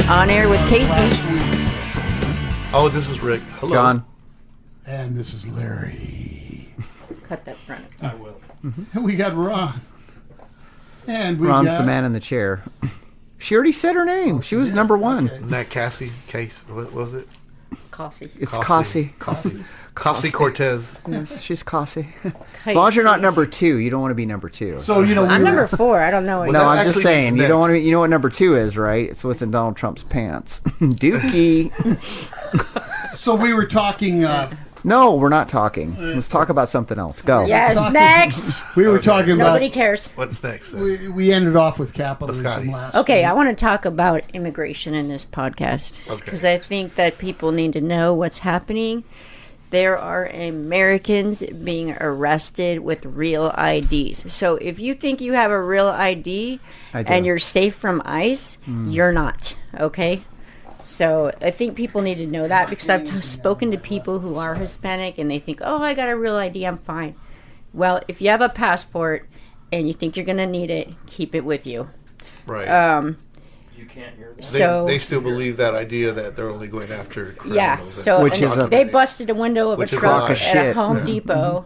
On Air with Casey. Oh, this is Rick. Hello. John. And this is Larry. Cut that front. I will. And we got Ron. And we Ron's got... the man in the chair. She already said her name. She was number one. Okay. Isn't that Cassie? Case? What was it? Cassie. It's Cassie. Cassie Cortez. Yes, she's Cassie. As long as you're not number two, you don't want to be number two. So, you know... I'm number 4. I don't know what No, that I'm just actually saying, means you don't next. want to. You know what number two is, right? It's what's in Donald Trump's pants. Dookie. So we were talking... No, we're not talking. Let's talk about something else. Go. Yes, next. we were talking about... Nobody cares. What's next? Then? We ended off with capitalism Scotty. last Okay, week. I want to talk about immigration in this podcast Okay. because I think that people need to know what's happening. There are Americans being arrested with real IDs. So if you think you have a real ID I do. and you're safe from ICE, you're not, okay? So I think people need to know that because I've spoken to people who are Hispanic and they think, oh, I got a real ID, I'm fine. Well, if you have a passport and you think you're going to need it, keep it with you. Right. You can't hear that. They still believe that idea that they're only going after criminals. Yeah, so Which is a- they busted a window of Which a is truck a at shit. a Home Depot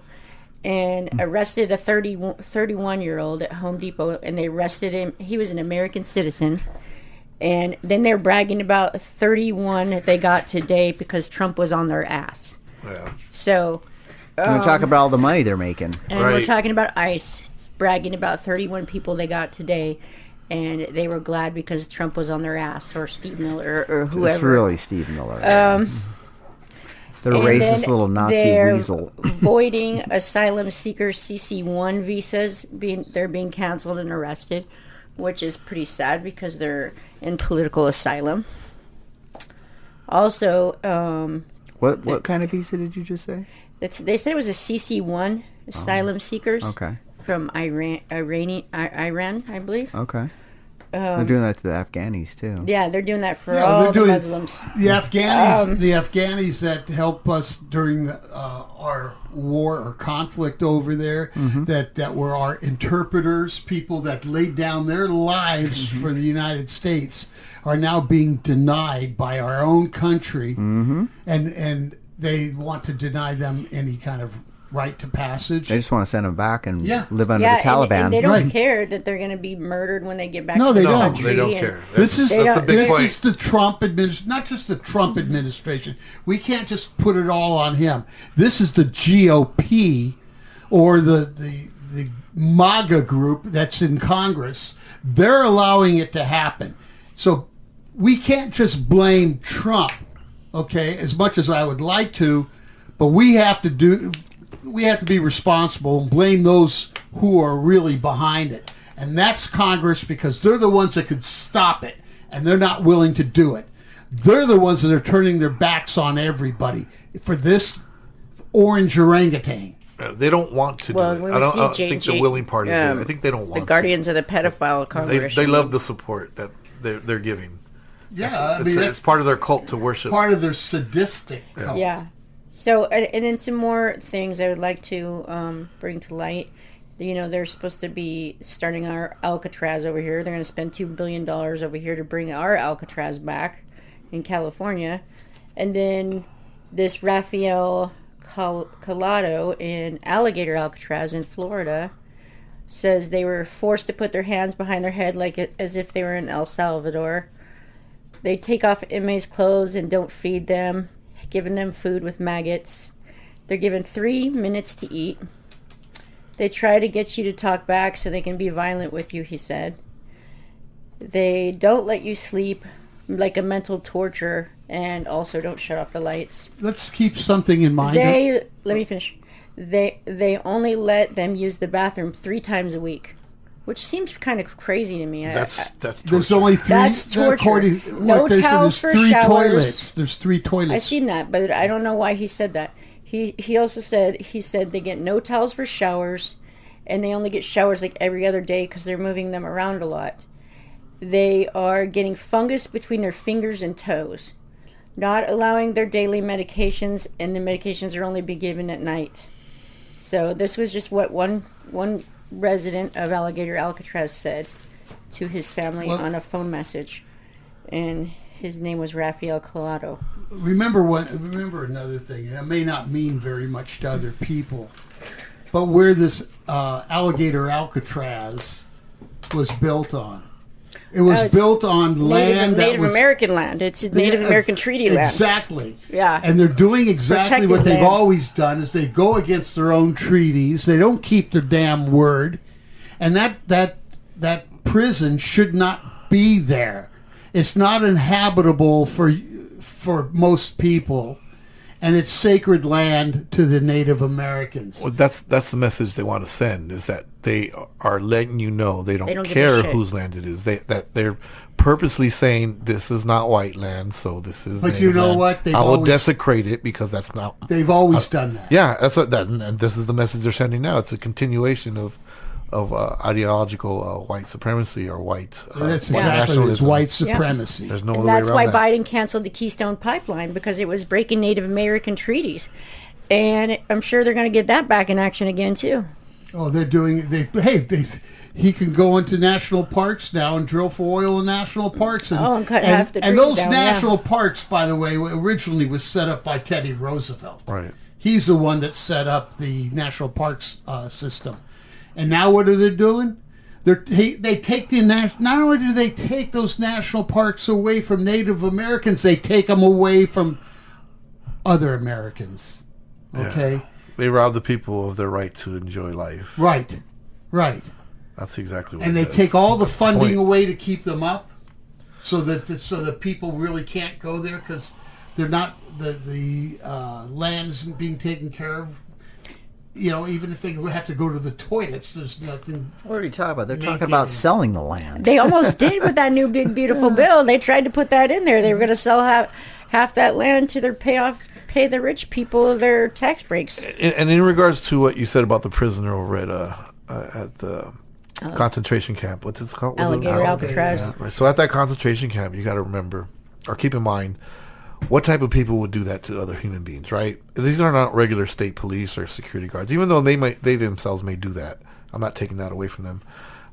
and arrested a 31-year-old at Home Depot, and they arrested him. He was an American citizen. And then they're bragging about 31 they got today because Trump was on their ass. Yeah. So, We're going to talk about all the money they're making. and we're Right. talking about ICE bragging about 31 people they got today. And they were glad because Trump was on their ass, or Steve Miller, or whoever. It's really Steve Miller. the And racist then little Nazi they're weasel. voiding asylum seekers CC1 visas. They're being canceled and arrested, which is pretty sad because they're in political asylum. Also, What kind of visa did you just say? they said it was a CC1 asylum seekers Okay. from Iran, I believe. Okay. They're doing that to the Afghanis, too. Yeah, they're doing that for Yeah, all they're the doing- Muslims. The Afghanis that help us during our war or conflict over there, that were our interpreters, people that laid down their lives for the United States, are now being denied by our own country, and they want to deny them any kind of right to passage. They just want to send them back and Yeah. live under Yeah, the Taliban. and they don't Right. care that they're going to be murdered when they get back No, to they the don't. country. They don't and- care. This is That's the big this point. is the Trump administration, not just the Trump administration. We can't just put it all on him. This is the GOP or the MAGA group that's in Congress. They're allowing it to happen. So we can't just blame Trump, okay, as much as I would like to, but we have to be responsible and blame those who are really behind it. And that's Congress, because they're the ones that could stop it, and they're not willing to do it. They're the ones that are turning their backs on everybody for this orange orangutan. They don't want to Well, do we it. I would don't see think the JJ, willing part is there. I think they don't want the Guardians of the Pedophile to. Congress. They love the support that they're giving. Yeah, It's, it's part of their cult to worship. part of their sadistic cult. Yeah. So, and then some more things I would like to bring to light. You know, they're supposed to be starting our Alcatraz over here. They're going to spend $2 billion over here to bring our Alcatraz back in California. And then this Rafael Collado in Alligator Alcatraz in Florida says they were forced to put their hands behind their head as if they were in El Salvador. They take off inmates' clothes and don't feed them, giving them food with maggots. They're given 3 minutes to eat. They try to get you to talk back so they can be violent with you, he said. They don't let you sleep, like a mental torture, and also don't shut off the lights. Let's keep something in mind. Let me finish. They only let them use the bathroom 3 times a week, which seems kind of crazy to me. That's There's torture. only 3. That's torture. No towels for there's 3 showers. toilets. There's 3 toilets. I seen that, but I don't know why he said that. He also said they get no towels for showers, and they only get showers like every other day because they're moving them around a lot. They are getting fungus between their fingers and toes, not allowing their daily medications, and the medications are only be given at night. So this was just what one resident of Alligator Alcatraz said to his family on a phone message. And his name was Rafael Collado. Remember another thing, and it may not mean very much to other people, but where this alligator Alcatraz was built on. It was built on land Native American land. It's Native American treaty land. Exactly. Yeah. And they're doing exactly what they've land. always done is they go against their own treaties. They don't keep their damn word. And that prison should not be there. It's not inhabitable for most people. And it's sacred land to the Native Americans. Well, that's the message they want to send, is that they are letting you know they don't give a care shit. whose land it is. That they're purposely saying this is not white land, so this is. But native you know land. what? I will desecrate it because that's not. They've always done that. Yeah, that's what that. And this is the message they're sending now. It's a continuation of ideological white supremacy or white. That's white exactly it. It's nationalism. white supremacy. There's no And other way that's around why that. Biden canceled the Keystone Pipeline, because it was breaking Native American treaties. And I'm sure they're going to get that back in action again, too. Oh, they're doing. He can go into national parks now and drill for oil in national parks. And cut half the trees And those down, national parks, by the way, originally was set up by Teddy Roosevelt. Right. He's the one that set up the national parks system. And now what are they doing? They take the not only do they take those national parks away from Native Americans, they take them away from other Americans. Okay. Yeah. They rob the people of their right to enjoy life. Right. That's exactly what. And they it is. take all the funding point. away to keep them up, so that people really can't go there because they're not the land isn't being taken care of. You know, even if they have to go to the toilets, there's nothing. What are you talking about? They're talking Making- about selling the land. They almost did with that new big beautiful bill. They tried to put that in there. They were going to sell half that land to pay the rich people their tax breaks. And in regards to what you said about the prisoner over at the concentration camp, what's it called? Alligator Alcatraz. Yeah. Right. So at that concentration camp, you got to remember or keep in mind what type of people would do that to other human beings, right? These are not regular state police or security guards, even though they themselves may do that. I'm not taking that away from them.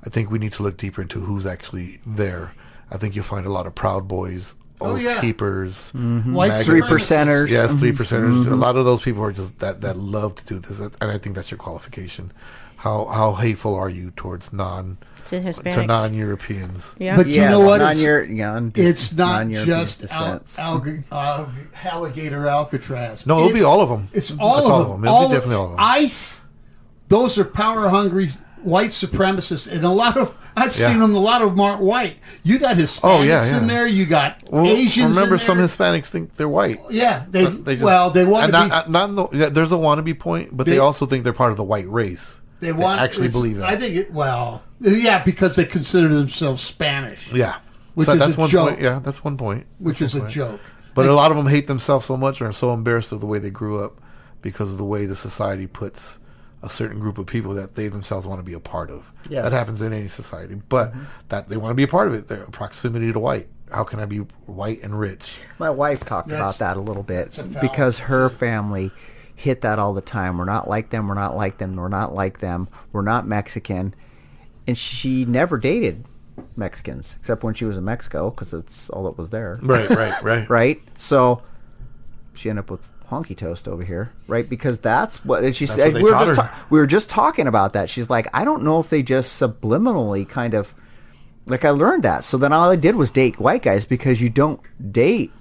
I think we need to look deeper into who's actually there. I think you'll find a lot of Proud Boys, oath keepers, White 3%ers. Yes, 3%ers. A lot of those people are just that love to do this, and I think that's your qualification. How hateful are you towards To Hispanics. non-Europeans? Yeah. But you know what? It's not just descents. alligator Alcatraz. No, it'll be all of them. It's all of them. It'll be definitely all of them. ICE. Those are power-hungry white supremacists, and I've seen them. A lot of them aren't white. You got Hispanics in there. You got Asians. Remember, in there. some Hispanics think they're white. Yeah, they want to be. There's a wannabe point, but they also think they're part of the white race. They actually believe that. I think because they consider themselves Spanish. Yeah, that's one joke. point. Yeah, that's one point. Which is a joke. But a lot of them hate themselves so much, or are so embarrassed of the way they grew up because of the way the society puts a certain group of people that they themselves want to be a part of. Yes. That happens in any society, but that they want to be a part of it. Their proximity to white. How can I be white and rich? My wife talked about that a little bit that's a because fallacy, her too. family hit that all the time. We're not like them. We're not like them. We're not like them. We're not Mexican. And she never dated Mexicans except when she was in Mexico because that's all that was there. Right. Right? So she ended up with honky toast over here, right? Because that's what, and she That's said, what they we were just talking about that. She's like, I don't know if they just subliminally kind of, like, I learned that. So then all I did was date white guys because you don't date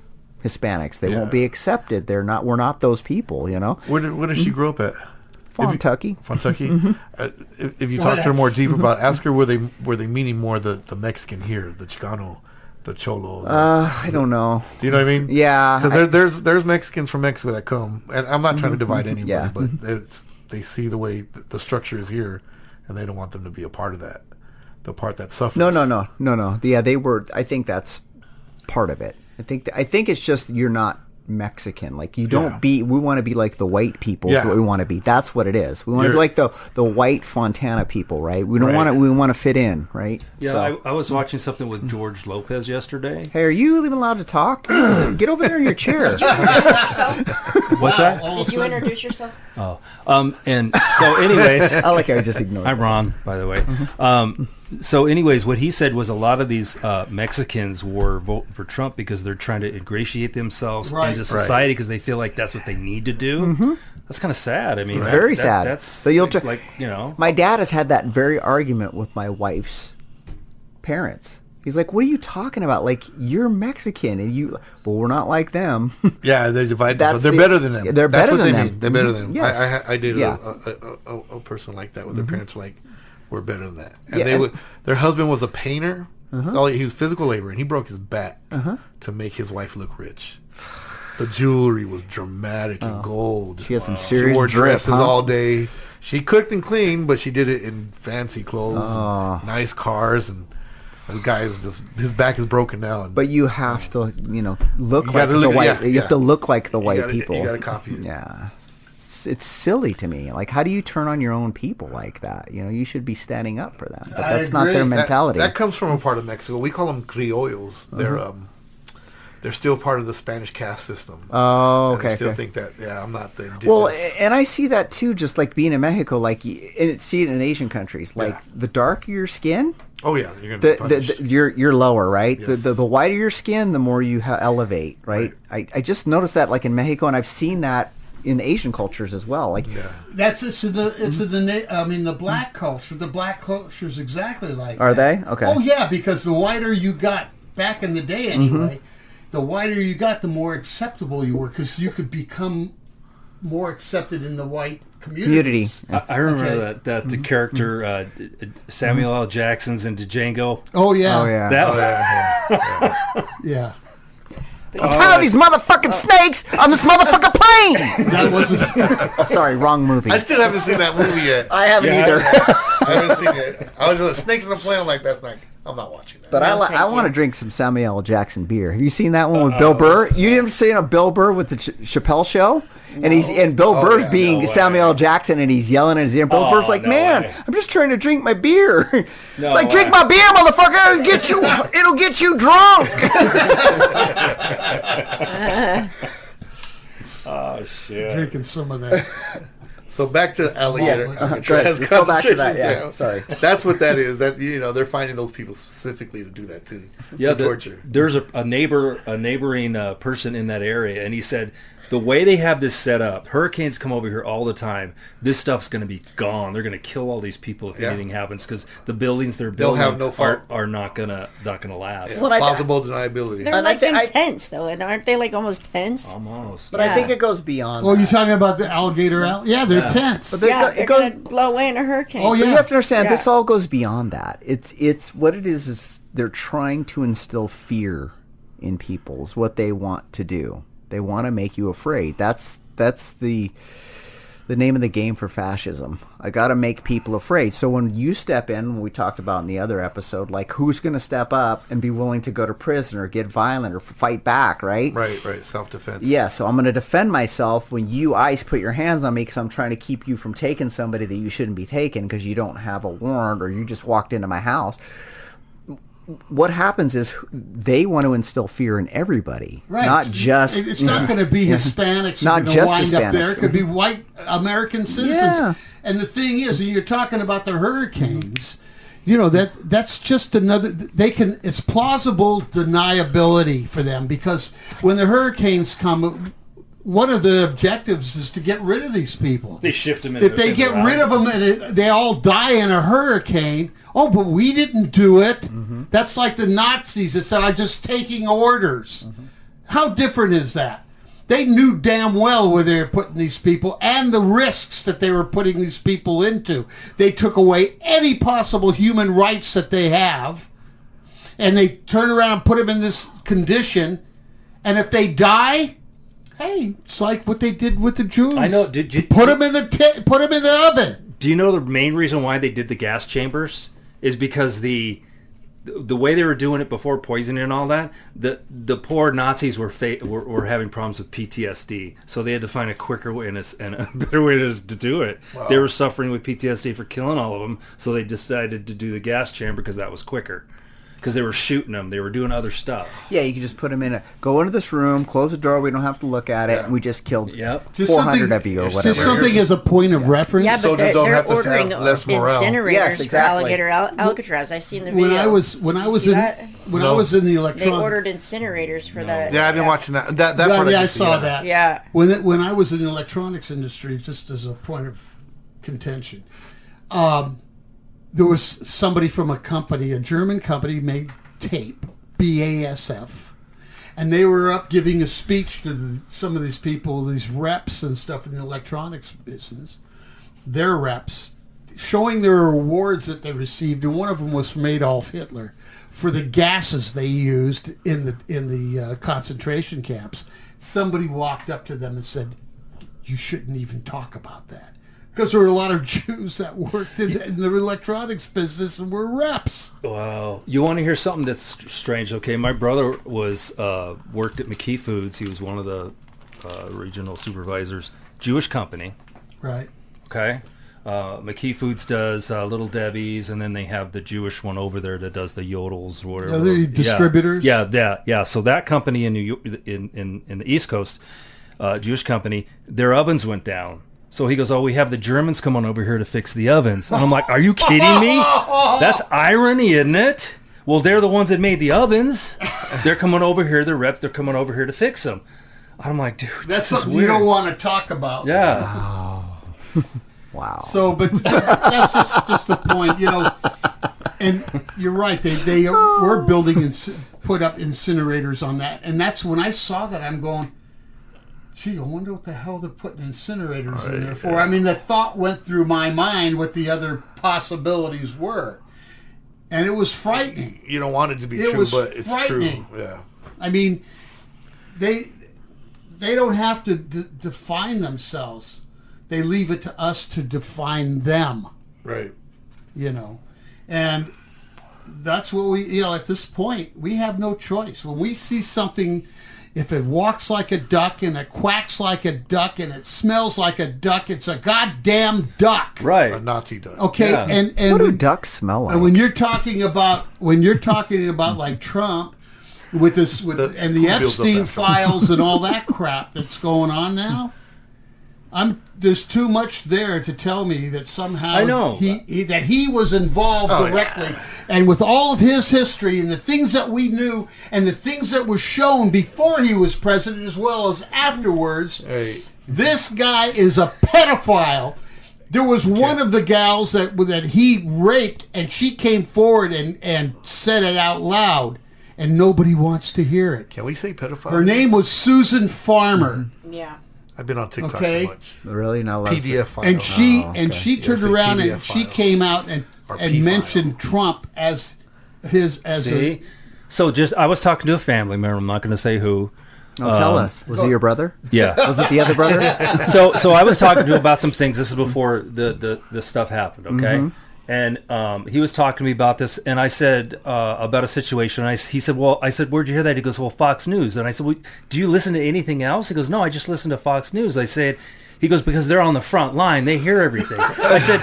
Hispanics. They won't be accepted. We're not those people, you know? Where did she grow up at? Kentucky. If you talk to her more deep about, ask her were they meaning more the Mexican here, the Chicano, the Cholo. I don't know. Do you know what I mean? Yeah. Because there's Mexicans from Mexico that come, and I'm not trying to divide anybody, but they see the way the structure is here, and they don't want them to be a part of that, the part that suffers. No. Yeah, they were. I think that's part of it. I think it's just you're not Mexican. Like, you don't we want to be like the white people. Is what we want to be. That's what it is. We want to be like the white Fontana people, right? We don't want to. We want to fit in, right? Yeah, So, I was watching something with George Lopez yesterday. hey, are you even allowed to talk? Get over there in your chair. What's that? Did you introduce yourself? And so, anyways, I like how I just ignored. I'm Ron, by the way. So, anyways, what he said was a lot of these Mexicans were voting for Trump because they're trying to ingratiate themselves into society because they feel like that's what they need to do. That's kind of sad. I mean, It's very sad. That's So you'll like, you know. My dad has had that very argument with my wife's parents. He's like, "What are you talking about? Like, you're Mexican, and you. Well, we're not like them." Yeah, they divide. That's They're better than them. They're That's better what than they them. mean. They're better than them. Yes. I dated Yeah. a person like that, where their parents were like, "We're better than that." And Yeah, they and- would. Their husband was a painter. He was physical labor, and he broke his back to make his wife look rich. The jewelry was dramatic and gold. She had some She serious wore drip, dresses huh? all day. She cooked and cleaned, but she did it in fancy clothes, and nice cars, and the guy's his back is broken now. And But you have to, look You like gotta the look- white. yeah, You have yeah. to look like the white gotta- people. you gotta copy it. Yeah, it's silly to me. Like, how do you turn on your own people like that? You should be standing up for them, but I that's not agree. their That- mentality. That comes from a part of Mexico. We call them criollos. They're still part of the Spanish caste system. Oh, And okay. I still okay. think that. Yeah, I'm not the indigenous. Well, and I see that too, just like being in Mexico, like, and see it in Asian countries. Like, Yeah. the darker your skin, oh yeah, you're gonna be punished. you're lower, right? Yes. The whiter your skin, the more you elevate, right? I just noticed that, like, in Mexico, and I've seen that in Asian cultures as well. Like, That's the black culture. The black culture is exactly like. Are that. they? Okay. Oh yeah, because the whiter you got back in the day, anyway, the whiter you got, the more acceptable you were, because you could become more accepted in the white community. I remember that the character Samuel L. Jackson's in Django. Oh yeah. oh yeah. That Yeah. I'm tired of these motherfucking snakes on this motherfucking plane. That was. Oh, sorry, wrong movie. I still haven't seen that movie yet. I haven't Yeah, either. I haven't seen it. I was just snakes in the plane. I'm like, I'm not watching that. But I want to drink some Samuel L. Jackson beer. Have you seen that one with Bill Burr? You didn't see a Bill Burr with the Chappelle show? And Bill Burr's yeah, being no Samuel L. Jackson, and he's yelling at his ear. Bill Burr's like, no "Man, way. I'm just trying to drink my beer." No like, drink way. my beer, motherfucker. It'll get you drunk. oh shit! Drinking some of that. So back to alligator. Go ahead. Let's go back to that. Yeah, sorry. That's what that is. That they're finding those people specifically to do that too. Yeah, to torture. there's a neighboring person in that area, and he said the way they have this set up, hurricanes come over here all the time. This stuff's going to be gone. They're going to kill all these people if anything happens because the buildings they're They'll building have no fault. are not gonna last. Well, Plausible deniability. They're And I like thi- I- intense, though. Aren't they like almost tense? Almost. But I think it goes beyond. Oh, that. you're talking about the alligator? Yeah, they're Yeah. tense. But Yeah, it they're goes. gonna blow away in a hurricane. Oh, But yeah. you have to understand, Yeah. this all goes beyond that. It's what it is they're trying to instill fear in people is what they want to do. They want to make you afraid. That's the name of the game for fascism. I got to make people afraid. So when you step in, we talked about in the other episode, like, who's going to step up and be willing to go to prison or get violent or fight back, right? Right. Self-defense. Yeah, so I'm going to defend myself when you, ICE, put your hands on me because I'm trying to keep you from taking somebody that you shouldn't be taking because you don't have a warrant or you just walked into my house. What happens is they want to instill fear in everybody, Right. not just... It's not going to be Hispanics Not who are going to just wind up there. Hispanics. It could be white American citizens. Yeah. And the thing is, you're talking about the hurricanes. That's just another. It's plausible deniability for them because when the hurricanes come, one of the objectives is to get rid of these people. They shift them. If they get rid of them and they all die in a hurricane, oh, but we didn't do it. Mm-hmm. That's like the Nazis that said, I'm just taking orders. Mm-hmm. How different is that? They knew damn well where they were putting these people and the risks that they were putting these people into. They took away any possible human rights that they have, and they turn around and put them in this condition, and if they die... Hey, it's like what they did with the Jews. I know. Put them in the oven. Do you know the main reason why they did the gas chambers is because the way they were doing it before poisoning and all that, the poor Nazis were having problems with PTSD, so they had to find a quicker way and a better way to do it. Wow. They were suffering with PTSD for killing all of them, so they decided to do the gas chamber because that was quicker. because they were shooting them. They were doing other stuff. Yeah, you can just put them go into this room, close the door. We don't have to look at it. And we just killed 400 of you or whatever. Just something as a point of reference. Yeah, but Soldiers don't they're have to ordering have less morale. incinerators Yes, for exactly. alligator Alcatraz. I seen the video. When I was in that? I was in the They electronic. ordered incinerators for that. Yeah, I've been watching that. That part I can see, saw that. Yeah. When I was in the electronics industry, just as a point of contention, there was somebody from a company, a German company, made tape, BASF, and they were up giving a speech to some of these people, these reps and stuff in the electronics business, their reps, showing their awards that they received, and one of them was from Adolf Hitler for the gases they used in the concentration camps. Somebody walked up to them and said, "You shouldn't even talk about that." Because there were a lot of Jews that worked in the electronics business and were reps. Wow. You want to hear something that's strange? Okay, my brother was worked at McKee Foods. He was one of the regional supervisors. Jewish company. Right. Okay. McKee Foods does Little Debbie's, and then they have the Jewish one over there that does the Yodels or whatever. Are they distributors? Yeah. So that company in New York, in the East Coast, Jewish company, their ovens went down. So he goes, "Oh, we have the Germans come on over here to fix the ovens." And I'm like, "Are you kidding me? That's irony, isn't it? Well, they're the ones that made the ovens. They're coming over here. They're coming over here to fix them." I'm like, "Dude, That's this is something weird." you don't want to talk about. Yeah. Wow. So, but that's just the point, And you're right. They were building and put up incinerators on that, and that's when I saw that. I'm going, "Gee, I wonder what the hell they're putting incinerators in there for." I mean, the thought went through my mind what the other possibilities were, and it was frightening. You don't want it to be It true, was but it's frightening. true. Yeah. I mean, they don't have to define themselves. They leave it to us to define them, Right. And that's what we, at this point, we have no choice. When we see something, if it walks like a duck and it quacks like a duck and it smells like a duck, it's a goddamn duck. Right. A Nazi does. Okay, Yeah. and What do ducks smell like? and when you're talking about like Trump with this and the who builds up Epstein that Trump? files and all that crap that's going on now, there's too much there to tell me that somehow I know. that he was involved directly, and with all of his history and the things that we knew and the things that were shown before he was president as well as afterwards. Hey. This guy is a pedophile. There was one of the gals that he raped, and she came forward and said it out loud, and nobody wants to hear it. Can we say pedophile? Her name was Susan Farmer. Yeah. I've been on TikTok Okay. too much. Really? No. PDF file. And she okay. she turned say around and PDF she files. came out and Or P mentioned Trump as See? So I was talking to a family member. I'm not going to say who. Oh, tell us. Was it your brother? Yeah. Was it the other brother? So I was talking to him about some things. This is before the stuff happened, okay? Mm-hmm. And he was talking to me about this, and I said about a situation. And he said, "Well," I said, "Where'd you hear that?" He goes, "Well, Fox News." And I said, "Well, do you listen to anything else?" He goes, "No, I just listen to Fox News." I said, he goes, "Because they're on the front line, they hear everything." I said,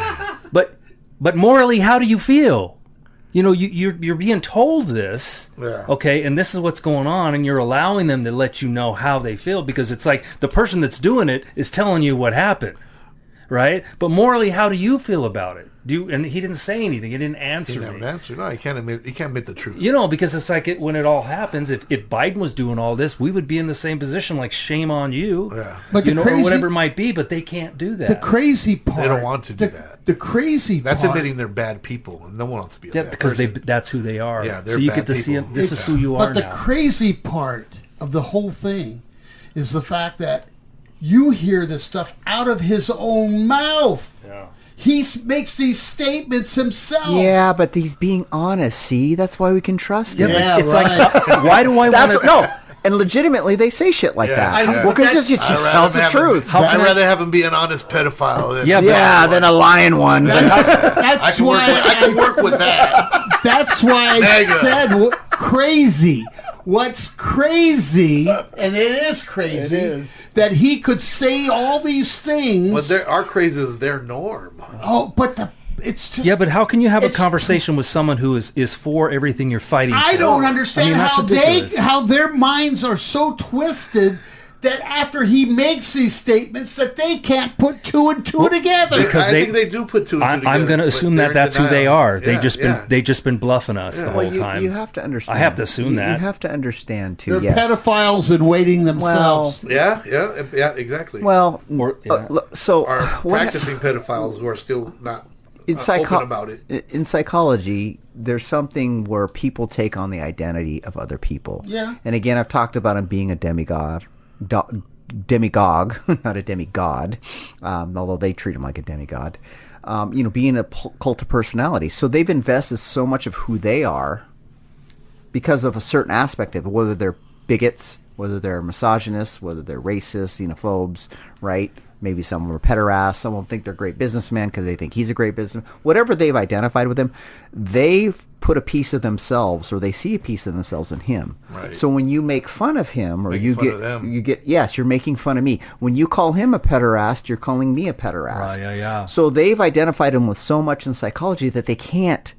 "But morally, how do you feel? You're being told this, okay, and this is what's going on, and you're allowing them to let you know how they feel, because it's like the person that's doing it is telling you what happened, right? But morally, how do you feel about it? And he didn't say anything. He didn't answer He me. didn't have an answer. No, he can't admit the truth. Because it's like when it all happens, if Biden was doing all this, we would be in the same position, like shame on you, Yeah. But the or whatever it might be, but they can't do that. The crazy part. They don't want to do that. The crazy That's part. admitting they're bad people, and no one wants to be a Yeah, bad because person. that's who they are. Yeah, they're so you bad get to see people. them. This is who you are But the now. crazy part of the whole thing is the fact that you hear this stuff out of his own mouth. Yeah. He makes these statements himself. Yeah, but he's being honest. See, that's why we can trust him. Yeah, It's right. like, why do I want That's to? no. And legitimately, they say shit like Yeah, that. yeah. Well, because I'd it just tells the truth. I'd rather have him be an honest pedophile. Than, Yeah, but- Yeah, than a lying one. That's I can work with that. That's why I Mega. said crazy. What's crazy, and it is crazy, that he could say all these things. But our craze is their norm. Oh, but it's just... Yeah, but how can you have a conversation with someone who is for everything you're fighting for? I don't understand that's how their minds are so twisted that after he makes these statements that they can't put two and two together. Because I think they do put two and two together. I'm going to assume that that's who they are. Yeah, they just been bluffing us the whole time. You have to understand. I have to assume that. You have to understand too. They're pedophiles in waiting themselves. Yeah, exactly. Well, so are practicing pedophiles who are still not open about it. In psychology, there's something where people take on the identity of other people. Yeah. And again, I've talked about him being a demagogue, not a demigod, although they treat him like a demigod. Being a cult of personality. So they've invested so much of who they are because of a certain aspect of it, whether they're bigots, whether they're misogynists, whether they're racists, xenophobes, right? Maybe some of them are pederasts. Some of them think they're great businessmen because they think he's a great businessman. Whatever they've identified with him, they've put a piece of themselves, or they see a piece of themselves in him. Right. So when you make fun of him, or you get yes, you're making fun of me. When you call him a pederast, you're calling me a pederast. Yeah. So they've identified him with so much in psychology that they can't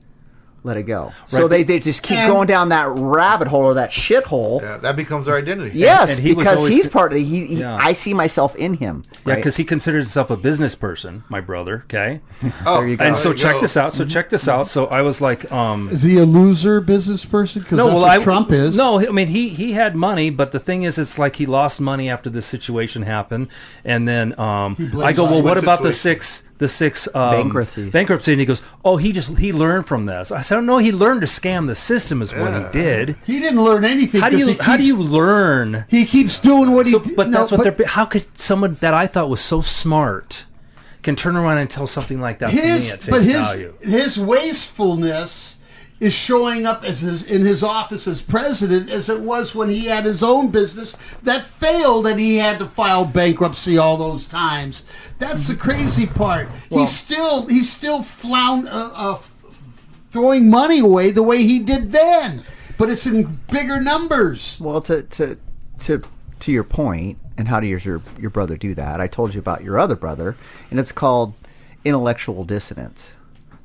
let it go. Right. So they just keep going down that rabbit hole, or that shithole. Yeah, that becomes their identity. Yes, and because he's part of it. I see myself in him. Yeah, right? because he considers himself a business person, my brother, okay? There you go. And so check this out. So I was like... is he a loser business person? Because that's what Trump is. No, I mean, he had money, but the thing is, it's like he lost money after this situation happened. And then I go, well, what about the six bankruptcies? And he goes, oh, he learned from this. I said, no, he learned to scam the system is what he did. He didn't learn anything. How do you learn? He keeps doing what he. But how could someone that I thought was so smart can turn around and tell something like that to me at face value? His wastefulness is showing up in his office as president as it was when he had his own business that failed and he had to file bankruptcy all those times. That's the crazy part. Well, he's still throwing money away the way he did then, but it's in bigger numbers. Well, to your point, and how does your brother do that? I told you about your other brother, and it's called intellectual dissonance.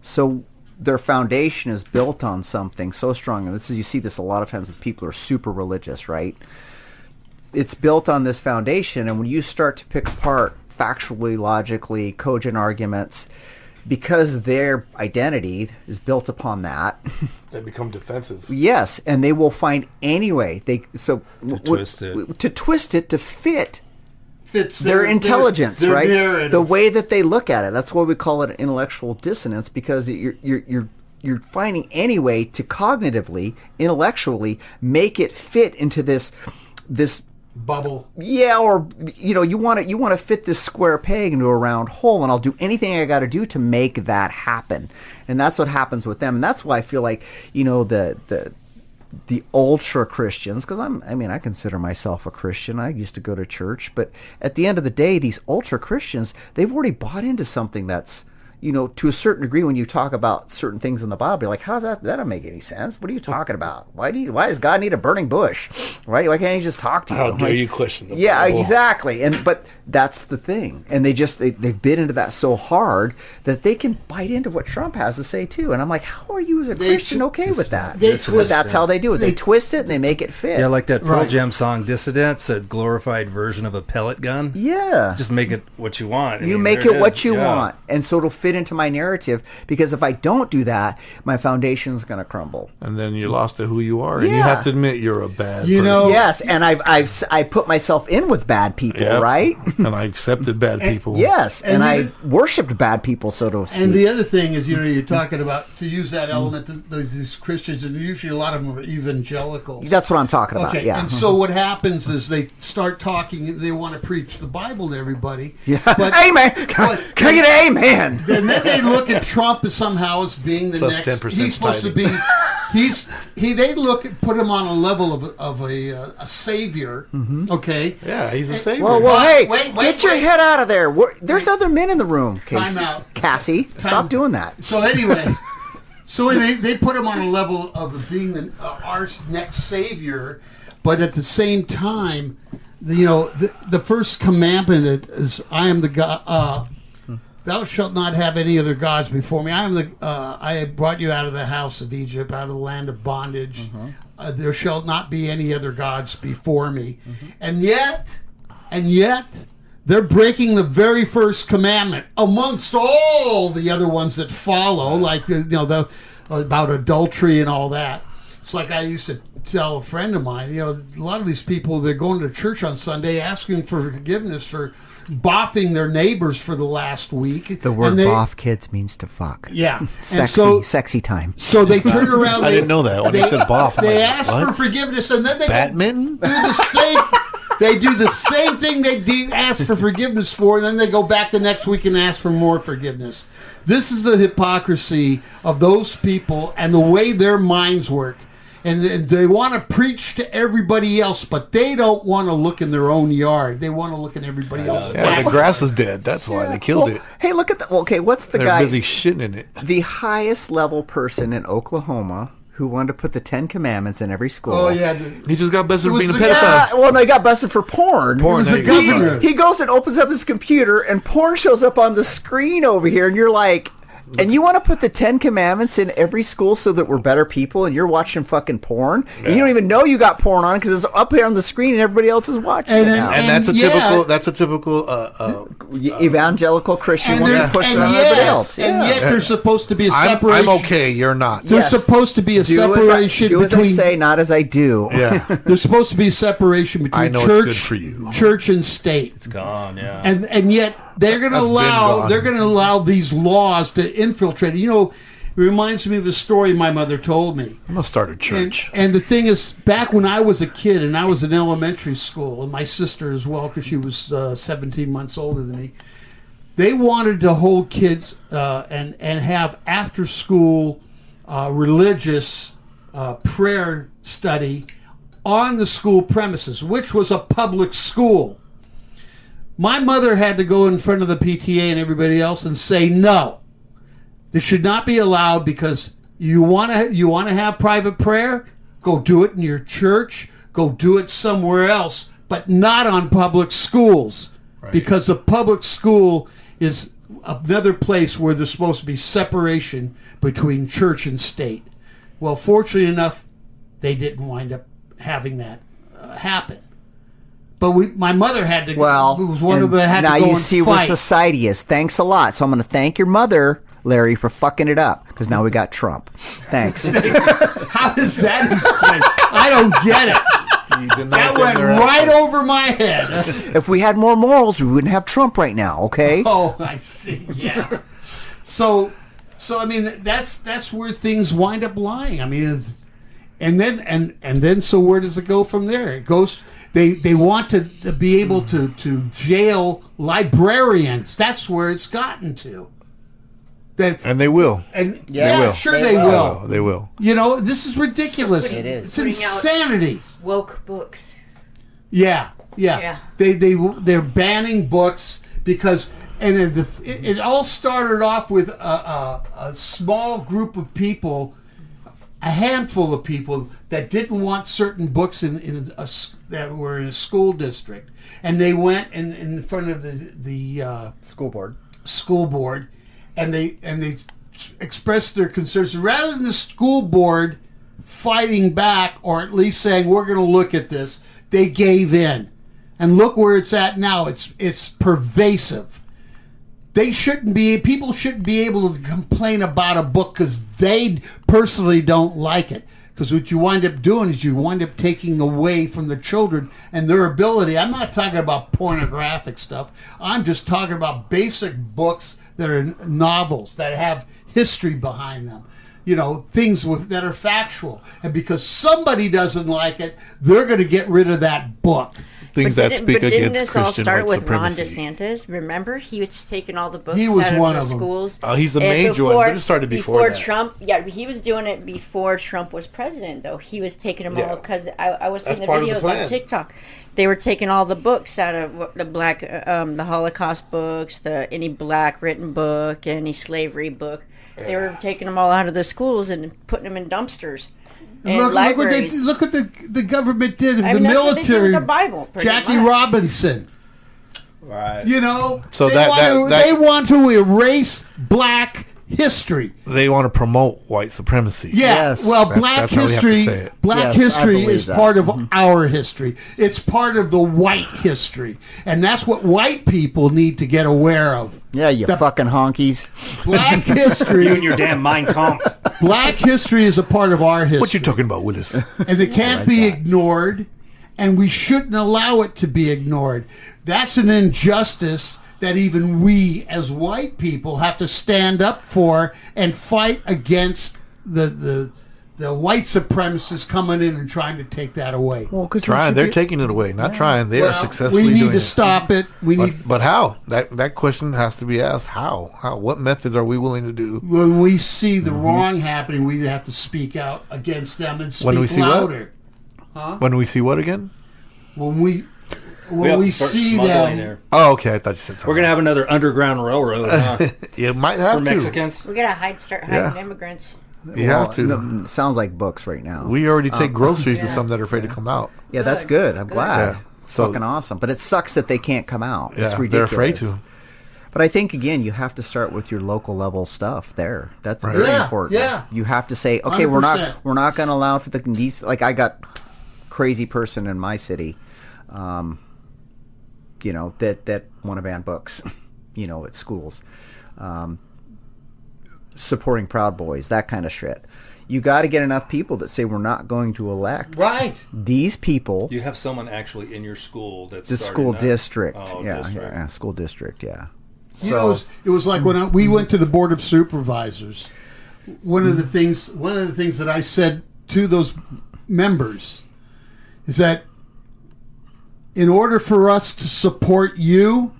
So their foundation is built on something so strong, and you see this a lot of times with people who are super religious, right? It's built on this foundation, and when you start to pick apart factually, logically, cogent arguments, because their identity is built upon that, they become defensive. Yes, and they will find any way to twist it to fit their intelligence, right? Narrative. The way that they look at it. That's why we call it intellectual dissonance, because you're finding any way to cognitively, intellectually make it fit into this bubble. Yeah, or you want to fit this square peg into a round hole, and I'll do anything I got to do to make that happen. And that's what happens with them, and that's why I feel like the ultra Christians, because I consider myself a Christian. I used to go to church, but at the end of the day, these ultra Christians, they've already bought into something that's, to a certain degree. When you talk about certain things in the Bible, you're like, how's that? That don't make any sense. What are you talking about? Why does God need a burning bush? Right? Why can't he just talk to you? How dare you question the Bible? Yeah, exactly. But that's the thing. And they've bit into that so hard that they can bite into what Trump has to say too. And I'm like, how are you as a Christian okay with that? That's how they do it. They twist it and they make it fit. Yeah, like that Pearl Jam song Dissidents, a glorified version of a pellet gun. Yeah. Just make it what you want. You make it what you want. And so it'll fit into my narrative, because if I don't do that, my foundation's going to crumble. And then you're lost to who you are. And you have to admit you're a bad person. Yes, and I put myself in with bad people, right? And I accepted bad people. Yes, and I worshipped bad people, so to speak. And the other thing is, you're talking about, to use that element, these Christians, and usually a lot of them are evangelicals. That's what I'm talking about, yeah. And so what happens is they start talking, they want to preach the Bible to everybody. Yeah. Amen! Can I get an amen? And then they look at Trump as somehow as being the plus next. 10% He's supposed to be. They put him on a level of a savior. Mm-hmm. Okay. Yeah, he's a savior. Well, hey, get your head out of there. There's other men in the room. Time out, Cassie. Stop doing that. So anyway, they put him on a level of being our next savior, but at the same time, the first commandment is, "I am the God." Thou shalt not have any other gods before me. I brought you out of the house of Egypt, out of the land of bondage. There shall not be any other gods before me. And yet, they're breaking the very first commandment amongst all the other ones that follow, like about adultery and all that. It's like I used to tell a friend of mine. A lot of these people, they're going to church on Sunday asking for forgiveness for boffing their neighbors for the last week. The word boff, kids, means to fuck. Yeah. Sexy time. So they turn around. I didn't know that when they said boff. They ask for forgiveness, and then they badminton? do the same. They do the same thing they ask for forgiveness for, and then they go back the next week and ask for more forgiveness. This is the hypocrisy of those people and the way their minds work. And they want to preach to everybody else, but they don't want to look in their own yard. They want to look in everybody else's yard. Yeah, the grass is dead. That's why they killed it. Hey, look at that. Okay, what's the They're guy? busy shitting in it. The highest level person in Oklahoma who wanted to put the 10 Commandments in every school. Oh, yeah. He just got busted for being a pedophile. Yeah, well, no, he got busted for porn. It was the governor. He goes and opens up his computer, and porn shows up on the screen over here, and you're like... And you want to put the 10 Commandments in every school so that we're better people, and you're watching fucking porn? Yeah. And you don't even know you got porn on because it's up here on the screen and everybody else is watching it now. And that's a typical evangelical Christian wants to push it on everybody else. And yet there's supposed to be a separation. I'm okay, you're not. There's supposed to be a separation between... Do as I say, not as I do. Yeah. There's supposed to be a separation between church and state. It's gone, yeah. And yet they're going to allow these laws to infiltrate. It reminds me of a story my mother told me. I'm going to start a church. And the thing is, back when I was a kid and I was in elementary school, and my sister as well, because she was 17 months older than me, they wanted to hold kids and have after-school religious prayer study on the school premises, which was a public school. My mother had to go in front of the PTA and everybody else and say, no, this should not be allowed because you want to have private prayer? Go do it in your church. Go do it somewhere else, but not on public schools. Right. Because the public school is another place where there's supposed to be separation between church and state. Well, fortunately enough, they didn't wind up having that happen. But my mother had to. Well, it was one of the had now to go you and see fight. where society is. Thanks a lot. So I'm going to thank your mother, Larry, for fucking it up because now we got Trump. Thanks. How does that? I don't get it. That went right over my head. If we had more morals, we wouldn't have Trump right now. Okay. Oh, I see. Yeah. So I mean that's where things wind up lying. I mean, and then so where does it go from there? It goes. They want to be able to jail librarians. That's where it's gotten to. And they will. And they will. Sure they will. They will. This is ridiculous. It is. It's insanity. Woke books. Yeah. They're banning books because it all started off with a small group of people, a handful of people that didn't want certain books that were in a school district, and they went in front of the school board, and they expressed their concerns. Rather than the school board fighting back or at least saying we're going to look at this, they gave in, and look where it's at now. It's pervasive. People shouldn't be able to complain about a book because they personally don't like it. Because what you wind up doing is you wind up taking away from the children and their ability. I'm not talking about pornographic stuff. I'm just talking about basic books that are novels that have history behind them. Things that are factual. And because somebody doesn't like it, they're going to get rid of that book. Things that speak against didn't this all Christian start white with supremacy. Ron DeSantis? Remember, he was taking all the books He was out one of the of them. schools. Oh, he's the major one. But it started before that. Trump. Yeah, he was doing it before Trump was president, though. He was taking them all because I was seeing the videos on TikTok. They were taking all the books out of the black, the Holocaust books, any black written book, any slavery book. They were taking them all out of the schools and putting them in dumpsters. Look what the government did. The military. The Bible, Jackie much. Robinson. Right. You know, So they want to erase black history. They want to promote white supremacy. Yeah, Yes. well, That's how we have to say it. black Yes, I history believe is that. part of our history. It's part of the white history, and that's what white people need to get aware of. Yeah, you The- fucking honkies. Black You and history, your damn Mein Kampf. black history is a part of our history. What you talking about, Willis? And it can't be ignored, and we shouldn't allow it to be ignored. That's an injustice that even we as white people have to stand up for and fight against the white supremacists coming in and trying to take that away. Well, because They're taking it away. Not trying. They are Well, successfully we need doing to it. stop it. But how? That question has to be asked. How? What methods are we willing to do? When we see the wrong happening, we have to speak out against them and speak When we see what? louder. When we see what again? When we We have to start see smuggling them, there. Oh, okay. I thought you said something. We're gonna have another underground railroad huh? You might have for to. Mexicans. We gotta start hiding immigrants. You have to. No, sounds like books right now. We already take groceries to some that are afraid to come out. Yeah, that's good. I'm glad. Yeah. It's So- fucking awesome. But it sucks that they can't come out. Yeah, It's they're ridiculous. afraid to. But I think again, you have to start with your local level stuff there. That's Right. very Yeah, important. yeah. You have to say, okay, 100%. we're not going to allow for these. Like I got crazy person in my city, you know, that want to ban books, you know, at schools, supporting Proud Boys, that kind of shit. You got to get enough people that say we're not going to elect right? these people. You have someone actually in your school that's The starting school that? district, Oh, yeah, district. yeah, school district, yeah. You know, it was like when we went to the board of supervisors. One of the things that I said to those members is that in order for us to support you,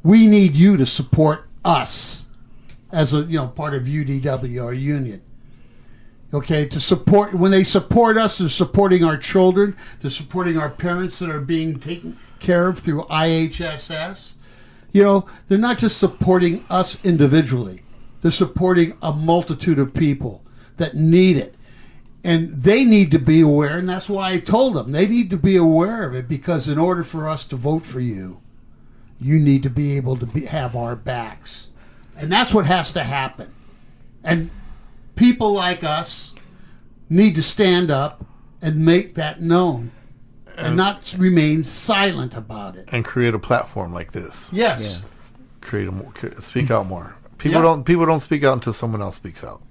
we need you to support us as a part of UDW, our union. Okay, to support, when they support us, they're supporting our children, they're supporting our parents that are being taken care of through IHSS. They're not just supporting us individually. They're supporting a multitude of people that need it. And they need to be aware, and that's why I told them they need to be aware of it, because in order for us to vote for you, you need to be able to have our backs. And that's what has to happen. And people like us need to stand up and make that known and not remain silent about it. And create a platform like this. Yes. Speak out more. People don't speak out until someone else speaks out.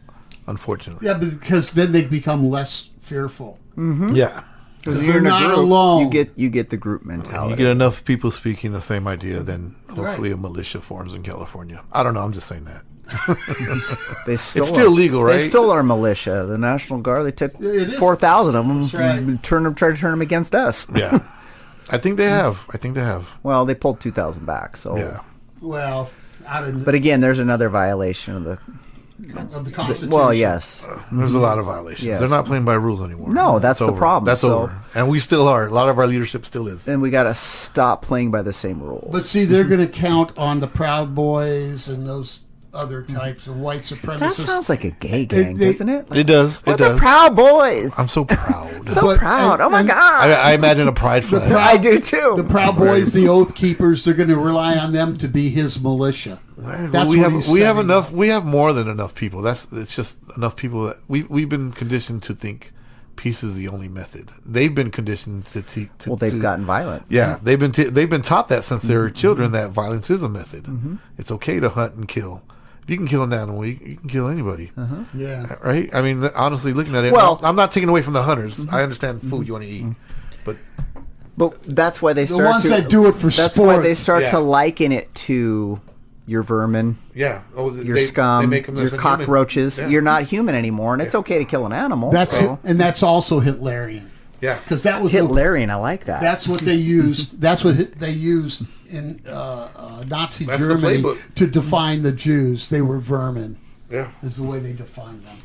Unfortunately. Yeah, because then they become less fearful. Yeah. Because you're not alone. You get the group You mentality. get enough people speaking the same idea, then hopefully a militia forms in California. I don't know. I'm just saying that. It's still legal, right? They stole our militia, the National Guard. They took It is. 4,000 of them, That's right. tried to turn them against us. Yeah. I think they have. Well, they pulled 2,000 back. So, Yeah. Well, out of But again, there's another violation of the. the Constitution. Well, yes, There's a lot of violations. Yes. They're not playing by rules anymore. No, that's It's the over. problem. That's So- over. And we still are. A lot of our leadership still is. and we got to stop playing by the same rules. But see, they're going to count on the Proud Boys and those other types of white supremacists. that sounds like a gay gang, doesn't it? It does. We're It the does. Proud Boys. I'm so proud. So But- proud. Oh my and- god. I imagine a pride flag. I do too. The Proud Boys, the Oath Keepers, they're going to rely on them to be his militia. That's we what have he's we have setting enough. up. We have more than enough people. It's just enough people that we've been conditioned to think peace is the only method. They've been conditioned to well, they've gotten violent. Yeah, they've been taught that since they were children, that violence is a method. It's okay to hunt and kill. If you can kill an animal, you can kill anybody. Yeah. Right? I mean, honestly, looking at it, Well- I'm not taking away from the hunters. I understand food you want to eat, but But that's why they The start ones to, that do it for That's sport. why they start Yeah. to liken it to your vermin, yeah, your scum, they make them your less than human. cockroaches. Yeah. You're not human anymore, and it's okay to kill an animal. That's so. and that's also Hitlerian, Yeah, because that was Hitlerian. I like that. that's what they used. That's what they used in Nazi That's the Germany playbook. to define the Jews. They were vermin. yeah. Is the way they defined them.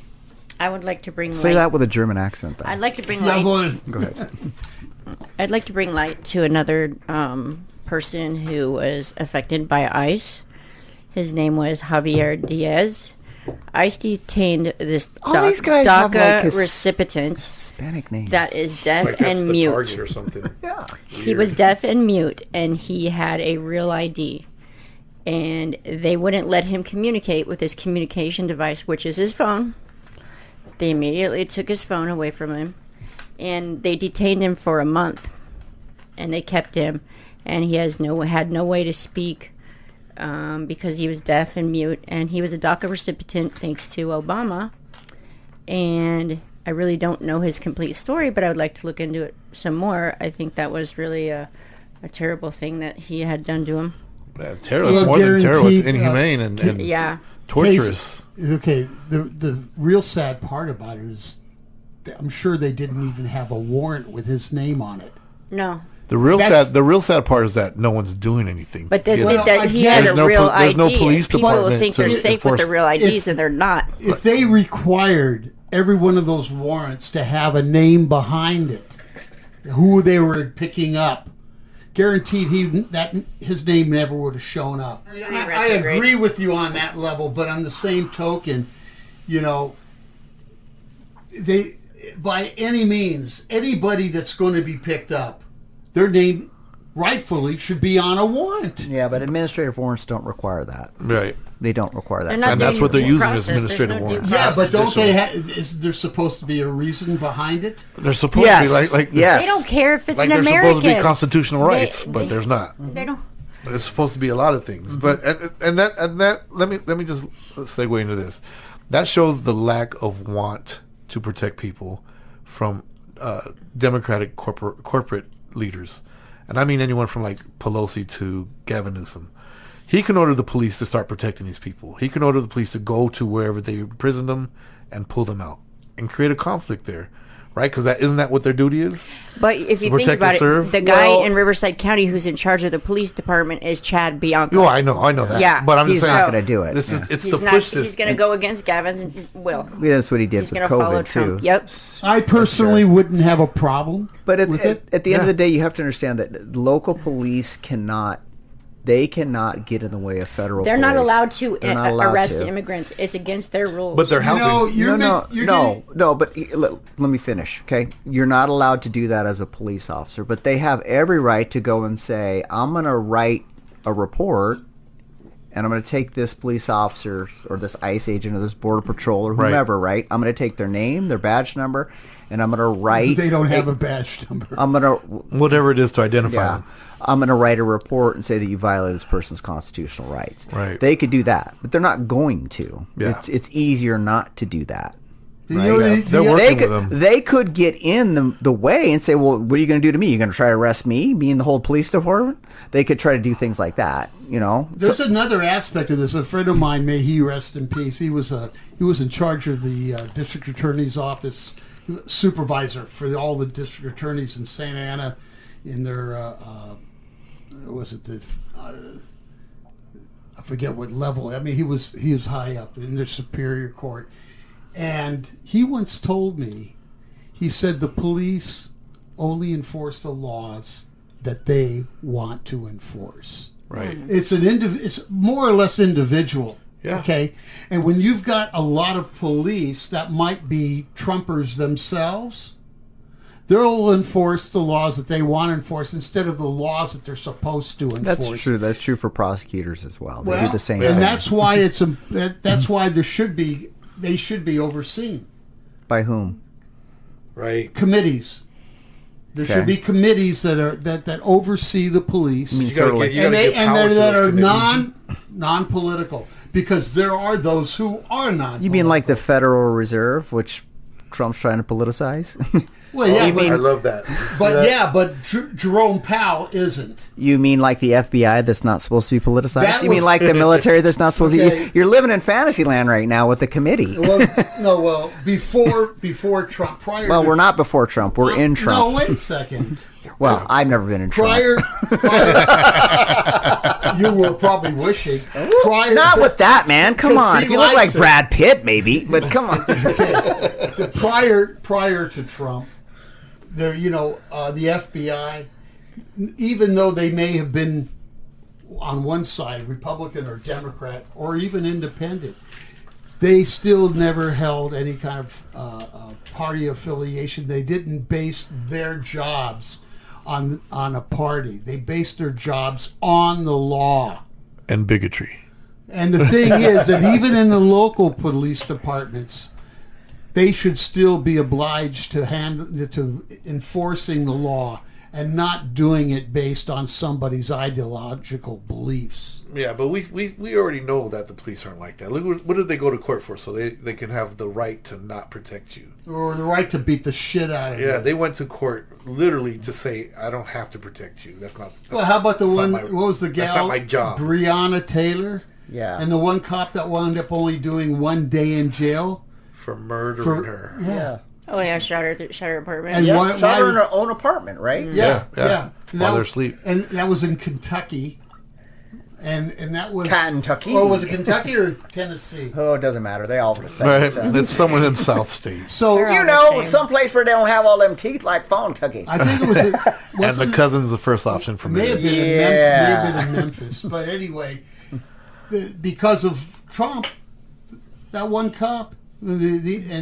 I would like to bring Say light. that with a German accent. Though. I'd like to bring Yeah, light. well, Go ahead. I'd like to bring light to another person who was affected by ICE. His name was Javier Diaz. ICE detained this All these guys have, DACA like, recipient Hispanic names. that is deaf Like that's and the mute. target or something. Yeah. He was deaf and mute, and he had a real ID. And they wouldn't let him communicate with his communication device, which is his phone. They immediately took his phone away from him, and they detained him for a month. And they kept him, and he had no way to speak because he was deaf and mute. And he was a DACA recipient thanks to Obama. And I really don't know his complete story, but I would like to look into it some more. I think that was really a terrible thing that he had done to him. Terrible. It's more than terrible. It's Guaranteed, inhumane and Yeah. torturous. Okay, the real sad part about it is that I'm sure they didn't even have a warrant with his name on it. No. The real sad part is that no one's doing anything. But to get it. that he had a There's no real there's ID. no police People department think to they're safe with enforce- their real IDs, and they're not. If they required every one of those warrants to have a name behind it, who they were picking up, guaranteed his name never would have shown up. I agree with you on that level, but on the same token, they by any means, anybody that's going to be picked up, their name rightfully should be on a warrant. Yeah, but administrative warrants don't require that. Right. They don't require that. They're not And that's due what they're due using process. as administrative There's no due warrants. Yeah, but don't Judicial. is there supposed to be a reason behind it? They're supposed Yes. to be like Yes. They don't care if it's like an there's American. supposed to be constitutional rights, They- but there's not. They don't. It's supposed to be a lot of things, but and that let me just segue into this. That shows the lack of want to protect people from Democratic corporate leaders, and I mean anyone from like Pelosi to Gavin Newsom. He can order the police to start protecting these people. He can order the police to go to wherever they imprison them and pull them out and create a conflict there, right? Because isn't that what their duty is? But if you think protect about and it, serve? the guy Well- in Riverside County who's in charge of the police department is Chad Bianco. Oh, I know that. Yeah, but I'm just He's saying not going to do it. This is Yeah. it's He's to not. push this. He's going to go against Gavin's will. That's what he did He's with going to follow COVID Trump. too. Yep. I personally wouldn't have a problem But with it. at the end of Yeah. the day, you have to understand that local police cannot get in the way of federal. They're not police. allowed to They're not allowed arrest to. immigrants. It's against their rules. But they're helping. No. But let me finish. Okay, you're not allowed to do that as a police officer, but they have every right to go and say, "I'm going to write a report, and I'm going to take this police officer or this ICE agent or this border patrol or Right. whomever. Right? I'm going to take their name, their badge number, and I'm going to write. They don't have a badge number. I'm going to whatever it is to identify Yeah. them. I'm going to write a report and say that you violated this person's constitutional rights. Right. They could do that, but they're not going to. Yeah. It's easier not to do that. You know, They're the- working They with them. they could get in the way and say, well, what are you going to do to me? You're going to try to arrest me, being the whole police department? They could try to do things like that, There's another aspect of this. A friend of mine, may he rest in peace. He was in charge of the district attorney's office, supervisor for all the district attorneys in Santa Ana, in their I forget what level. I mean, he was high up in their superior court, and he once told me, he said the police only enforce the laws that they want to enforce. Right. It's more or less individual. Yeah. Okay. And when you've got a lot of police that might be Trumpers themselves, they'll enforce the laws that they want to enforce instead of the laws that they're supposed to enforce. That's true. That's true for prosecutors as well. They Well, do the same and thing. that's why that's why they should be overseen. By whom? Right. Committees. There Okay. should be committees that oversee the police. You sort of gotta like- get, you gotta give and power to that those are committees. non-political, because there are those who are non. You mean like the Federal Reserve, which Trump's trying to politicize? Well, yeah, I love that. but Jerome Powell isn't. You mean like the FBI that's not supposed to be politicized? That You mean was- like the military that's not supposed Okay. to? You're living in fantasy land right now with the committee. Well, before Trump, prior. Well, to, we're not before Trump. We're in Trump. No, wait a second. Well, I've never been in Trump. You were probably wishing. Prior, Not with that, man. Come 'Cause on. he If you look like likes it. Brad Pitt, maybe, but come on. prior to Trump, there, the FBI, even though they may have been on one side, Republican or Democrat or even independent, they still never held any kind of party affiliation. They didn't base their jobs on a party. They based their jobs on the law. And bigotry. And the thing is that even in the local police departments, they should still be obliged to enforcing the law and not doing it based on somebody's ideological beliefs. Yeah, but we already know that the police aren't like that. Look, what did they go to court for? So they can have the right to not protect you. Or the right to beat the shit out of you. Yeah, they went to court literally to say, I don't have to protect you. That's not... Well, how about the one, what was the gal? That's not my job. Breonna Taylor? Yeah. And the one cop that wound up only doing 1 day in jail? For murdering her. Yeah. Oh yeah, shot her apartment. And Yeah, shot her in her own apartment, right? Yeah. While they're asleep. And that was in Kentucky. And that was... Kentucky. Or was it Kentucky or Tennessee? Oh, it doesn't matter. They all the same. Right. So. It's someone in South State. So They're You all know, the same. someplace where they don't have all them teeth like Kentucky. I think it was... And the cousin's the first option for May me. have been, may have been in Memphis. But anyway, because of Trump, that one cop, and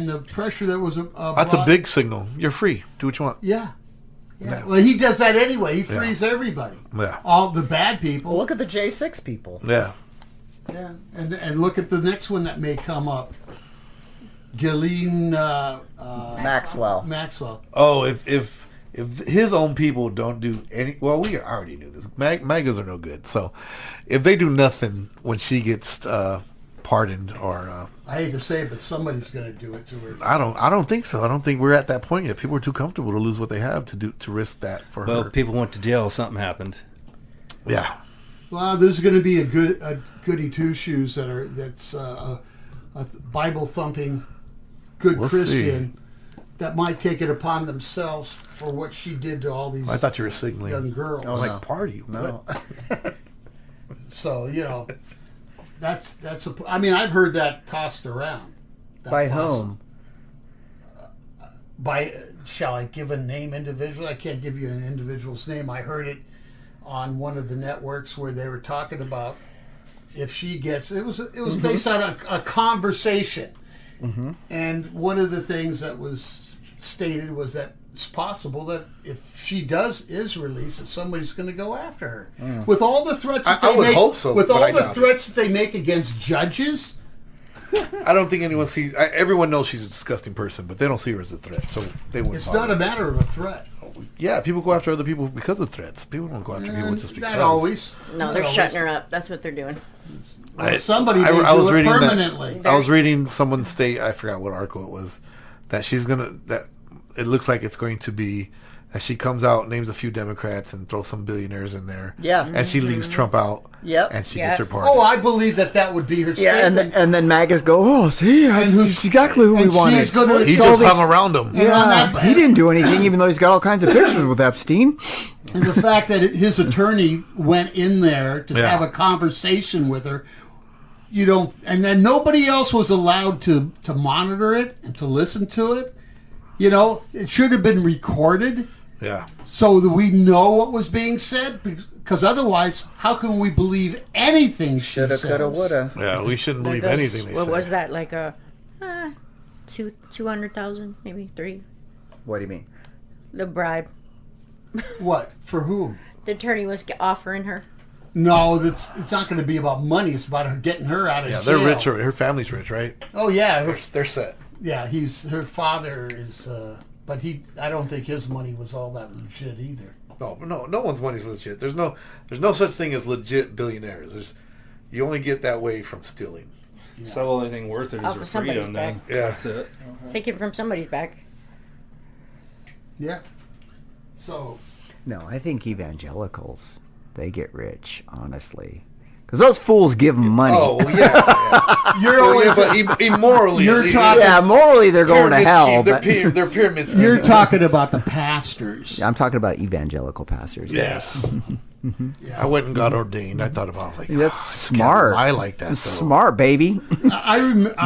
the pressure that was... That's a big signal. You're free. Do what you want. Yeah. Yeah. Well, he does that anyway. He frees everybody. Yeah. All the bad people. Well, look at the J6 people. Yeah. Yeah. And look at the next one that may come up. Ghislaine Maxwell. Oh, if his own people don't do any... Well, we already knew this. MAGAs are no good. So if they do nothing when she gets pardoned or... I hate to say it, but somebody's going to do it to her. I don't think so. I don't think we're at that point yet. People are too comfortable to lose what they have to risk that for Well, her. people went to jail. Something happened. Yeah. Well, there's going to be a goody two shoes that's a Bible thumping good We'll Christian that might take it upon themselves for what she did to all these I thought you were signaling. young girls. I was like, party? No. What? So that's I mean, I've heard that tossed around. That By possible. whom? Shall I give a name individually? I can't give you an individual's name. I heard it on one of the networks where they were talking about if she gets it was based on a conversation, and one of the things that was stated was that it's possible that if she is released, that somebody's going to go after her with all the threats that I they would make. hope so, with but all I the doubt it. threats that they make against judges. I don't think anyone sees... everyone knows she's a disgusting person, but they don't see her as a threat, so they wouldn't It's bother. not a matter of a threat. Yeah, people go after other people because of threats. People don't go after people just because. Not always. No, Not they're always. shutting her up. That's what they're doing. Well, somebody may I was do it reading permanently. I was reading someone state, I forgot what article it was, that it looks like it's going to be that she comes out, names a few Democrats, and throws some billionaires in there. Yeah. And she leaves Trump out. Yep. And she Yeah. gets her party. Oh, I believe that would be her Yeah, statement. and then MAGAs go, oh, see, that's exactly who we and wanted. she's gonna- he It's all just hung around him. And on Yeah, that- he didn't do anything, even though he's got all kinds of pictures with Epstein. And the fact that his attorney went in there to Yeah. have a conversation with her, and then nobody else was allowed to monitor it and to listen to it. It should have been recorded Yeah. so that we know what was being said. Because otherwise, how can we believe anything she Shoulda, says? coulda, woulda. Yeah, we shouldn't believe That goes- anything they what say. was that, like a 200,000, maybe 3? What do you mean? The bribe. What? For whom? The attorney was offering her. No, it's not going to be about money. It's about her getting her out of Yeah, jail. they're rich. Her family's rich, right? Oh yeah, They're set. yeah. Her father is, but I don't think his money was all that legit either. No one's money's legit. There's no such thing as legit billionaires. You only get that way from stealing. So the only thing worth it is Off her of somebody's freedom. Then back. Yeah. That's it. Taken from somebody's back. Yeah. So No, I think evangelicals, they get rich, honestly. Because those fools give them money. Oh yeah. you're only But immorally, You're they- talking- Yeah, morally they're going to pyramid hell. scheme. But They're pyramid scheme. you're talking about the pastors. I'm talking about evangelical pastors. Yes. Yeah. I went and got ordained. I thought about like That's smart. I like that. Though. Smart, baby.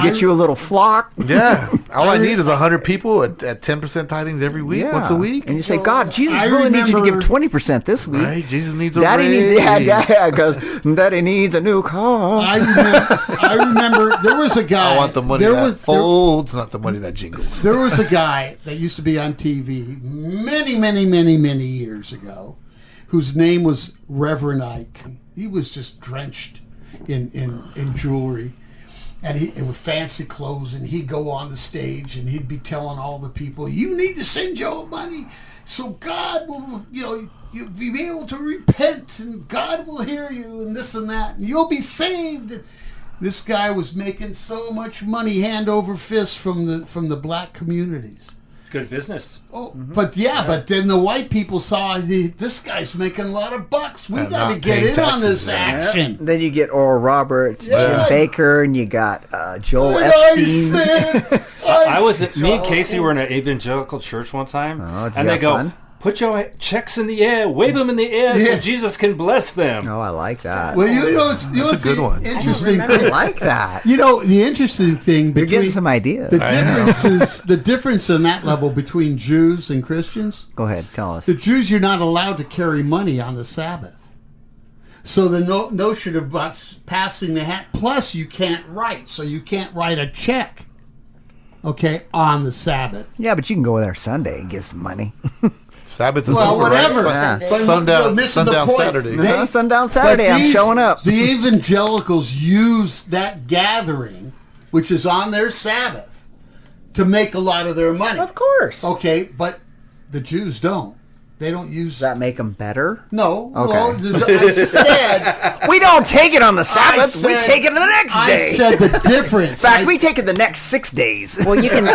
Get you a little flock. Yeah. All I need is 100 people at 10% tithings every week, Yeah. once a week. And you say, God, Jesus I really needs you to give remember- 20% this week. Right? Jesus needs a Daddy raise. needs, because Daddy needs a new car. I remember there was a guy. I want the money there that was, folds, not the money that jingles. There was a guy that used to be on TV many years ago, whose name was Reverend Ike. He was just drenched in jewelry, and with fancy clothes, and he'd go on the stage and he'd be telling all the people, "You need to send your money, so God will, you'll be able to repent, and God will hear you, and this and that, and you'll be saved." This guy was making so much money, hand over fist, from the black communities. It's good business. Oh, but then the white people saw this guy's making a lot of bucks. We And got to not get paying in on this taxes, yeah. action. Then you get Oral Roberts, Yeah. Jim Baker, and you got Joel And Epstein. I was me and Casey were in an evangelical church one time, Oh, did you and they have go, fun? "Put your checks in the air, wave them in the air, Yeah. so Jesus can bless them." Oh, I like that. Well, it's That's a good one. Interesting I thing. like that. The interesting thing You're between getting some ideas. the difference in that level between Jews and Christians. Go ahead, tell us. The Jews, you're not allowed to carry money on the Sabbath. So the notion of passing the hat, plus you can't write, so you can't write a check, on the Sabbath. Yeah, but you can go there Sunday and give some money. Sabbath is Well, over, whatever. right? Yeah. But Sundown- you're missing the sundown point. Saturday. Sundown Saturday, But I'm showing up. The evangelicals use that gathering, which is on their Sabbath, to make a lot of their money. Of course. Okay, but the Jews don't. They don't use Does that make them better? No. Okay. No, I said. We don't take it on the Sabbath. We said- take it the next day. I said the difference. In fact, we take it the next 6 days. Well, you can know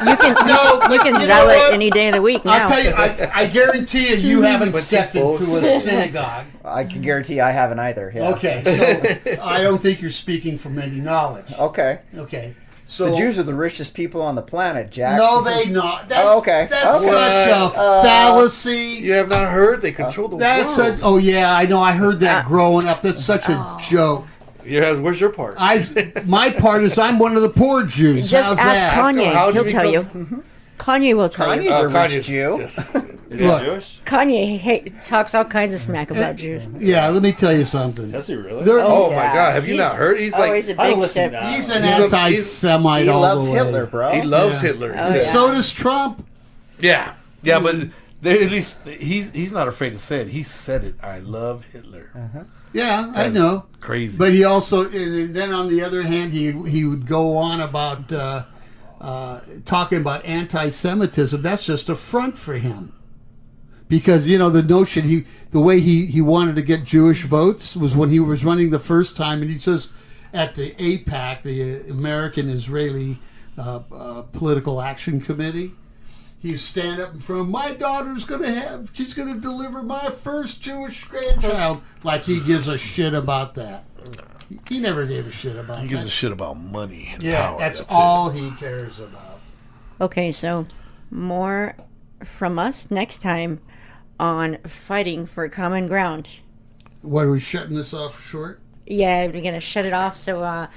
sell what? it any day of the week now. I'll tell you, I guarantee you haven't stepped into a synagogue. I can guarantee I haven't either. Yeah. Okay, so I don't think you're speaking from any knowledge. Okay. Okay, so The Jews are the richest people on the planet, Jack. No, they not. That's, Okay. That's Okay. such a fallacy. You have not heard? They control the That's world. oh yeah, I know. I heard that growing up. That's such a joke. Where's your part? My part is I'm one of the poor Jews. Just How's ask that? Kanye. How'd you He'll tell you. become- Kanye will tell you. Kanye's a rich Kanye's Jew. Is he Look. Jewish? Kanye talks all kinds of smack about Jews. Yeah, let me tell you something. Does he really? There- Oh my Yeah. God! Have you not heard? He's like always a I don't big listen step. now. He's an He's a- anti-Semite He all loves the way. Hitler, bro. he loves Yeah. Hitler. Oh, yeah. So does Trump. Yeah, but at least he's not afraid to say it. He said it. I love Hitler. Yeah, I know. Crazy. But he also, and then on the other hand, he would go on about talking about anti-Semitism. That's just a front for him, because the notion the way he wanted to get Jewish votes was when he was running the first time, and he says at the AIPAC, the American Israeli Political Action Committee. He'd stand up in front of my daughter's she's going to deliver my first Jewish grandchild. Like he gives a shit about that. He never gave a shit about he that. gives a shit about money and Yeah, power. that's it. all he cares about. Okay, so more from us next time on fighting for common ground. What, are we shutting this off short? Yeah, we're gonna shut it off so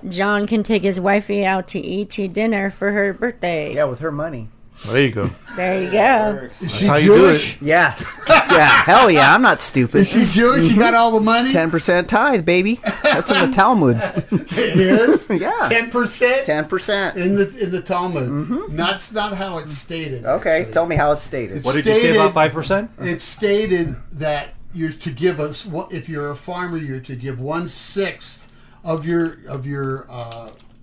John can take his wifey out to eat dinner for her birthday. Yeah, with her money. There you go. There you go. Is she how you do Jewish? Yes. Yeah. Hell yeah. I'm not Is stupid. she Jewish? You got all the money? 10% tithe, baby. That's in the Talmud. It is? Yeah. 10%? 10%. In the Talmud. That's not how it's stated. Okay. actually. Tell me how it's stated. It's What did you say about stated- 5%? It's stated that you're to give us, if you're a farmer, you're to give 1/6 of your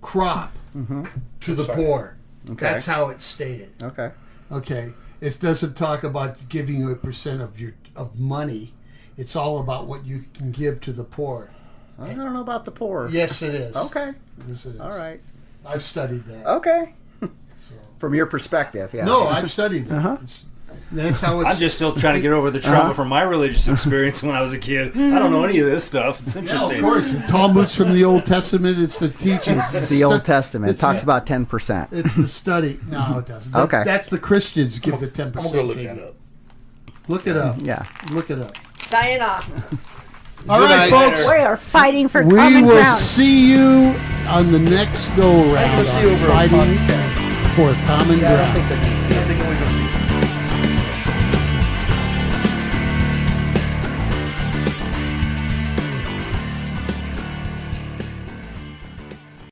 crop to the poor. Okay. That's how it's stated. Okay. Okay, it doesn't talk about giving you a percent of money. It's all about what you can give to the poor. I don't know about the poor. Yes, it is. Okay. Yes, it is. All right. I've studied that. Okay. So. From your perspective, yeah. No, I've studied that. That's how it's. I'm just still trying to get over the trauma from my religious experience when I was a kid. I don't know any of this stuff. It's Yeah, interesting. of course. The Talmud's from the Old Testament. It's the teachings. It's the Old Testament. It It's talks the- about 10%. It's the study. No, it doesn't. Okay. That's the Christians give the 10%. I'm gonna look figure. that up. Look it up. Yeah. Look it up. Sign off. All right, folks. We are fighting for We common will ground. see you on the next go I'm round. going to see over a Fighting podcast. for common Yeah, I don't ground. think that DC is.